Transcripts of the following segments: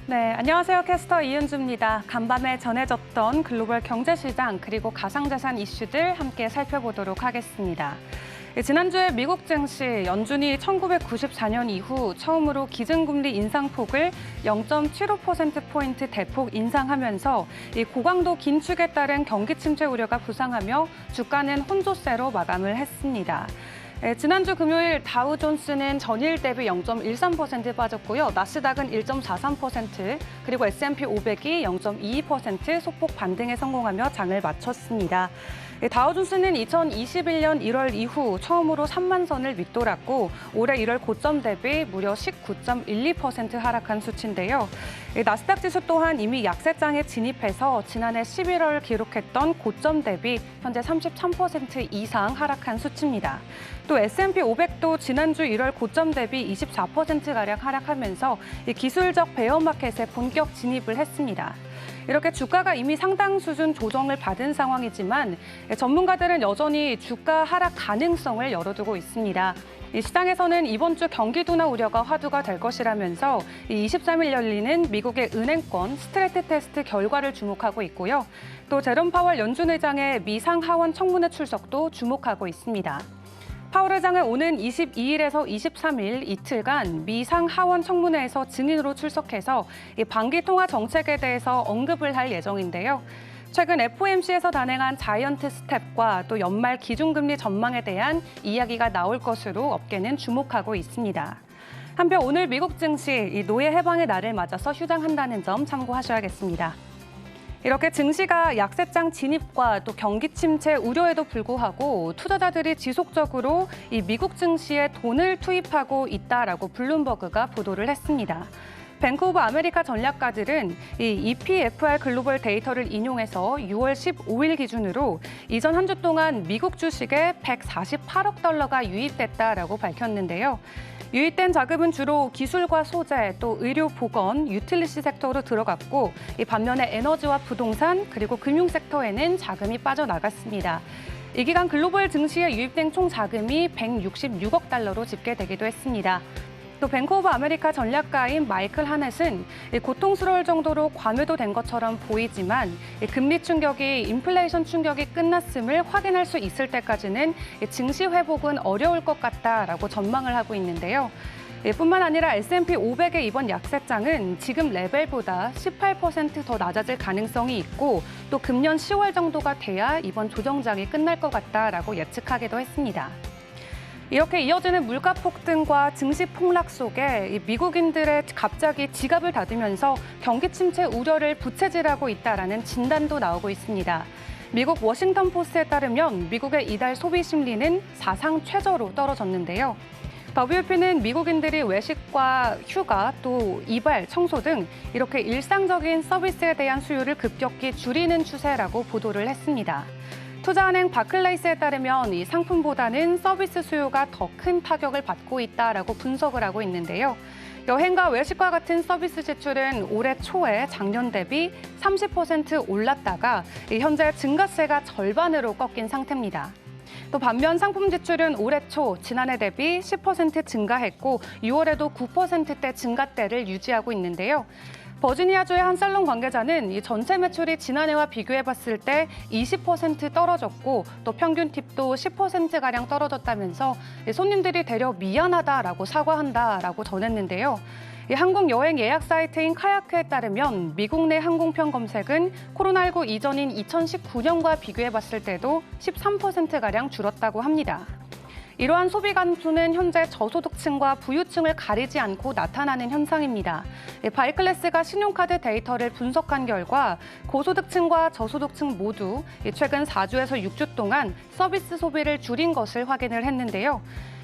네, 안녕하세요. 캐스터 이은주입니다. 간밤에 전해졌던 글로벌 경제시장 그리고 가상자산 이슈들 함께 살펴보도록 하겠습니다. 지난주에 미국 증시 연준이 1994년 이후 처음으로 기준금리 인상폭을 0.75%포인트 대폭 인상하면서 이 고강도 긴축에 따른 경기 침체 우려가 부상하며 주가는 혼조세로 마감을 했습니다. 지난주 금요일 다우존스는 전일 대비 0.13% 빠졌고요. 나스닥은 1.43%, 그리고 S&P 500이 0.22% 소폭 반등에 성공하며 장을 마쳤습니다. 다우존스는 2021년 1월 이후 처음으로 3만 선을 밑돌았고 올해 1월 고점 대비 무려 19.12% 하락한 수치인데요. 나스닥 지수 또한 이미 약세장에 진입해서 지난해 11월 기록했던 고점 대비 현재 33% 이상 하락한 수치입니다. 또 S&P 500도 지난주 1월 고점 대비 24%가량 하락하면서 기술적 베어마켓에 본격 진입을 했습니다. 이렇게 주가가 이미 상당 수준 조정을 받은 상황이지만 전문가들은 여전히 주가 하락 가능성을 열어두고 있습니다. 이 시장에서는 이번 주 경기 둔화 우려가 화두가 될 것이라면서 23일 열리는 미국의 은행권 스트레스 테스트 결과를 주목하고 있고요. 또 제롬 파월 연준 의장의 미 상하원 청문회 출석도 주목하고 있습니다. 파월 의장은 오는 22일에서 23일 이틀간 미 상하원 청문회에서 증인으로 출석해서 반기 통화 정책에 대해서 언급을 할 예정인데요. 최근 FOMC에서 단행한 자이언트 스텝과 또 연말 기준금리 전망에 대한 이야기가 나올 것으로 업계는 주목하고 있습니다. 한편 오늘 미국 증시 노예 해방의 날을 맞아서 휴장한다는 점 참고하셔야겠습니다. 이렇게 증시가 약세장 진입과 또 경기 침체 우려에도 불구하고 투자자들이 지속적으로 이 미국 증시에 돈을 투입하고 있다라고 블룸버그가 보도를 했습니다. 뱅크 오브 아메리카 전략가들은 이 EPFR 글로벌 데이터를 인용해서 6월 15일 기준으로 이전 한 주 동안 미국 주식에 148억 달러가 유입됐다라고 밝혔는데요. 유입된 자금은 주로 기술과 소재, 또 의료, 보건, 유틸리티 섹터로 들어갔고 이 반면에 에너지와 부동산, 그리고 금융 섹터에는 자금이 빠져나갔습니다. 이 기간 글로벌 증시에 유입된 총 자금이 166억 달러로 집계되기도 했습니다. 또 뱅크 오브 아메리카 전략가인 마이클 하넷은 고통스러울 정도로 과매도된 것처럼 보이지만 금리 충격이 인플레이션 충격이 끝났음을 확인할 수 있을 때까지는 증시 회복은 어려울 것 같다라고 전망을 하고 있는데요. 뿐만 아니라 S&P 500의 이번 약세장은 지금 레벨보다 18% 더 낮아질 가능성이 있고 또 금년 10월 정도가 돼야 이번 조정장이 끝날 것 같다라고 예측하기도 했습니다. 이렇게 이어지는 물가 폭등과 증시 폭락 속에 미국인들의 갑자기 지갑을 닫으면서 경기 침체 우려를 부채질하고 있다라는 진단도 나오고 있습니다. 미국 워싱턴 포스트에 따르면 미국의 이달 소비 심리는 사상 최저로 떨어졌는데요. WP는 미국인들이 외식과 휴가, 또 이발, 청소 등 이렇게 일상적인 서비스에 대한 수요를 급격히 줄이는 추세라고 보도를 했습니다. 투자은행 바클레이스에 따르면 이 상품보다는 서비스 수요가 더 큰 타격을 받고 있다라고 분석을 하고 있는데요. 여행과 외식과 같은 서비스 지출은 올해 초에 작년 대비 30% 올랐다가 현재 증가세가 절반으로 꺾인 상태입니다. 또 반면 상품 지출은 올해 초 지난해 대비 10% 증가했고 6월에도 9%대 증가대를 유지하고 있는데요. 버지니아주의 한 살론 관계자는 이 전체 매출이 지난해와 비교해봤을 때 20% 떨어졌고 또 평균 팁도 10%가량 떨어졌다면서 손님들이 되려 미안하다라고 사과한다라고 전했는데요. 이 항공 여행 예약 사이트인 카야크에 따르면 미국 내 항공편 검색은 코로나19 이전인 2019년과 비교해봤을 때도 13%가량 줄었다고 합니다. 이러한 소비 감소는 현재 저소득층과 부유층을 가리지 않고 나타나는 현상입니다. 바이클래스가 신용카드 데이터를 분석한 결과 고소득층과 저소득층 모두 최근 4주에서 6주 동안 서비스 소비를 줄인 것을 확인을 했는데요.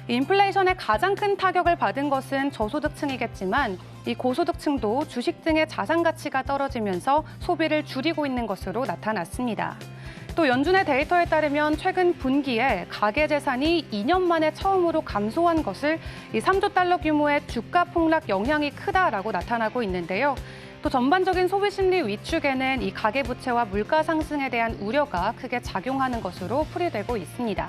인플레이션의 가장 큰 타격을 받은 것은 저소득층이겠지만 이 고소득층도 주식 등의 자산 가치가 떨어지면서 소비를 줄이고 있는 것으로 나타났습니다. 또 연준의 데이터에 따르면 최근 분기에 가계 재산이 2년 만에 처음으로 감소한 것을 이 3조 달러 규모의 주가 폭락 영향이 크다라고 나타나고 있는데요. 또 전반적인 소비 심리 위축에는 이 가계 부채와 물가 상승에 대한 우려가 크게 작용하는 것으로 풀이되고 있습니다.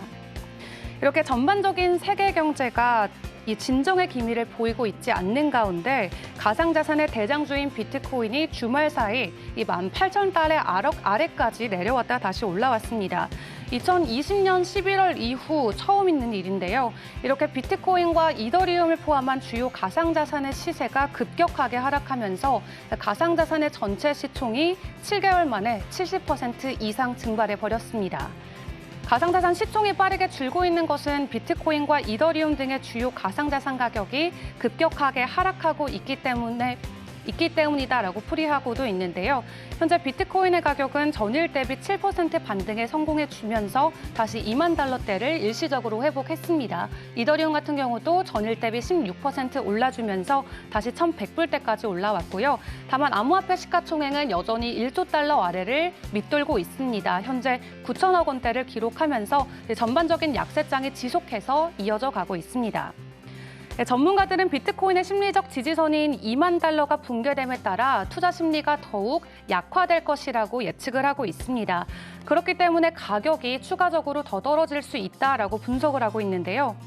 이렇게 전반적인 세계 경제가 이 진정의 기미를 보이고 있지 않는 가운데 가상자산의 대장주인 비트코인이 주말 사이 이 18,000달러 아래까지 내려왔다 다시 올라왔습니다. 2020년 11월 이후 처음 있는 일인데요. 이렇게 비트코인과 이더리움을 포함한 주요 가상자산의 시세가 급격하게 하락하면서 가상자산의 전체 시총이 7개월 만에 70% 이상 증발해버렸습니다. 가상자산 시총이 빠르게 줄고 있는 것은 비트코인과 이더리움 등의 주요 가상자산 가격이 급격하게 하락하고 있기 때문이다라고 풀이하고도 있는데요. 현재 비트코인의 가격은 전일 대비 7% 반등에 성공해주면서 다시 2만 달러대를 일시적으로 회복했습니다. 이더리움 같은 경우도 전일 대비 16% 올라주면서 다시 1,100불대까지 올라왔고요. 다만 암호화폐 시가총액은 여전히 1조 달러 아래를 밑돌고 있습니다. 현재 9천억 원대를 기록하면서 전반적인 약세장이 지속해서 이어져 가고 있습니다. 전문가들은 비트코인의 심리적 지지선인 2만 달러가 붕괴됨에 따라 투자 심리가 더욱 약화될 것이라고 예측을 하고 있습니다. 그렇기 때문에 가격이 추가적으로 더 떨어질 수 있다라고 분석을 하고 있는데요.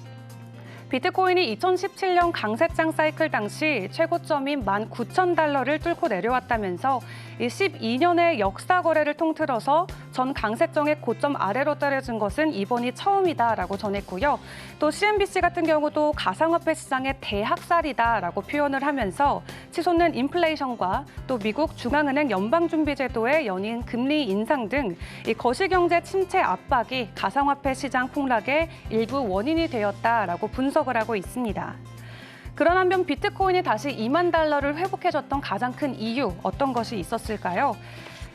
비트코인이 2017년 강세장 사이클 당시 최고점인 19,000달러를 뚫고 내려왔다면서 12년의 역사 거래를 통틀어서 전 강세장의 고점 아래로 떨어진 것은 이번이 처음이다라고 전했고요. 또 CNBC 같은 경우도 가상화폐 시장의 대학살이다라고 표현을 하면서 치솟는 인플레이션과 또 미국 중앙은행 연방준비제도의 연이은 금리 인상 등 이 거시경제 침체 압박이 가상화폐 시장 폭락의 일부 원인이 되었다라고 분석을 하고 있습니다. 그런 한편 비트코인이 다시 2만 달러를 회복해줬던 가장 큰 이유 어떤 것이 있었을까요?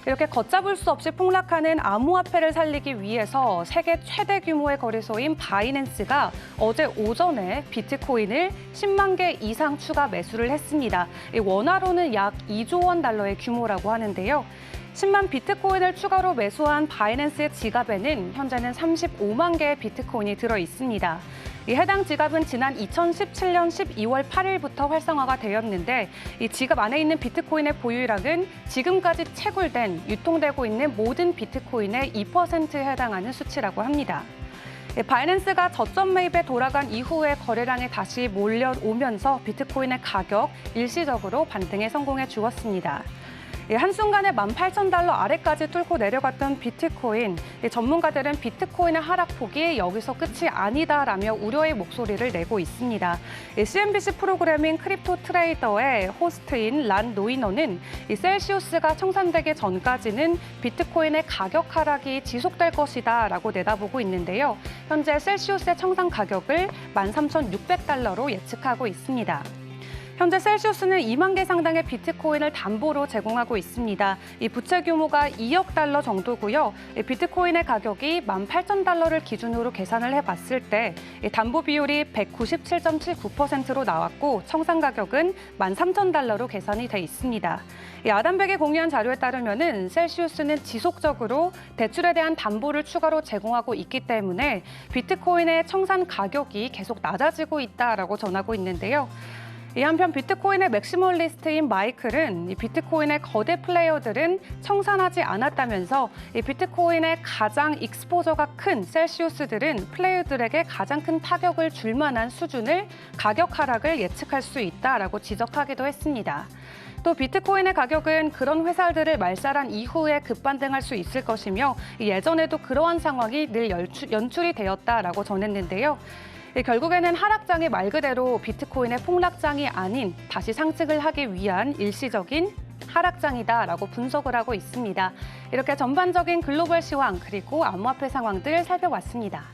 이렇게 걷잡을 수 없이 폭락하는 암호화폐를 살리기 위해서 세계 최대 규모의 거래소인 바이낸스가 어제 오전에 비트코인을 10만 개 이상 추가 매수를 했습니다. 원화로는 약 2조 원 달러의 규모라고 하는데요. 10만 비트코인을 추가로 매수한 바이낸스의 지갑에는 현재는 35만 개의 비트코인이 들어 있습니다. 이 해당 지갑은 지난 2017년 12월 8일부터 활성화가 되었는데 이 지갑 안에 있는 비트코인의 보유량은 지금까지 채굴된 유통되고 있는 모든 비트코인의 2%에 해당하는 수치라고 합니다. 바이낸스가 저점 매입에 돌아간 이후에 거래량이 다시 몰려오면서 비트코인의 가격 일시적으로 반등에 성공해 주었습니다. 한순간에 18,000달러 아래까지 뚫고 내려갔던 비트코인. 전문가들은 비트코인의 하락폭이 여기서 끝이 아니다라며 우려의 목소리를 내고 있습니다. CNBC 프로그래밍 크립토 트레이더의 호스트인 란 노이너는 셀시우스가 청산되기 전까지는 비트코인의 가격 하락이 지속될 것이다라고 내다보고 있는데요. 현재 셀시우스의 청산 가격을 13,600달러로 예측하고 있습니다. 현재 셀시우스는 2만 개 상당의 비트코인을 담보로 제공하고 있습니다. 이 부채 규모가 2억 달러 정도고요. 비트코인의 가격이 18,000달러를 기준으로 계산을 해봤을 때 담보 비율이 197.79%로 나왔고 청산 가격은 13,000달러로 계산이 돼 있습니다. 아담백이 공유한 자료에 따르면 셀시우스는 지속적으로 대출에 대한 담보를 추가로 제공하고 있기 때문에 비트코인의 청산 가격이 계속 낮아지고 있다라고 전하고 있는데요. 이 한편 비트코인의 맥시멀리스트인 마이클은 이 비트코인의 거대 플레이어들은 청산하지 않았다면서 이 비트코인의 가장 익스포저가 큰 셀시우스들은 플레이어들에게 가장 큰 타격을 줄 만한 수준을 가격 하락을 예측할 수 있다라고 지적하기도 했습니다. 또 비트코인의 가격은 그런 회사들을 말살한 이후에 급반등할 수 있을 것이며 예전에도 그러한 상황이 늘 연출이 되었다라고 전했는데요. 결국에는 하락장이 말 그대로 비트코인의 폭락장이 아닌 다시 상승을 하기 위한 일시적인 하락장이다라고 분석을 하고 있습니다. 이렇게 전반적인 글로벌 시황 그리고 암호화폐 상황들 살펴봤습니다.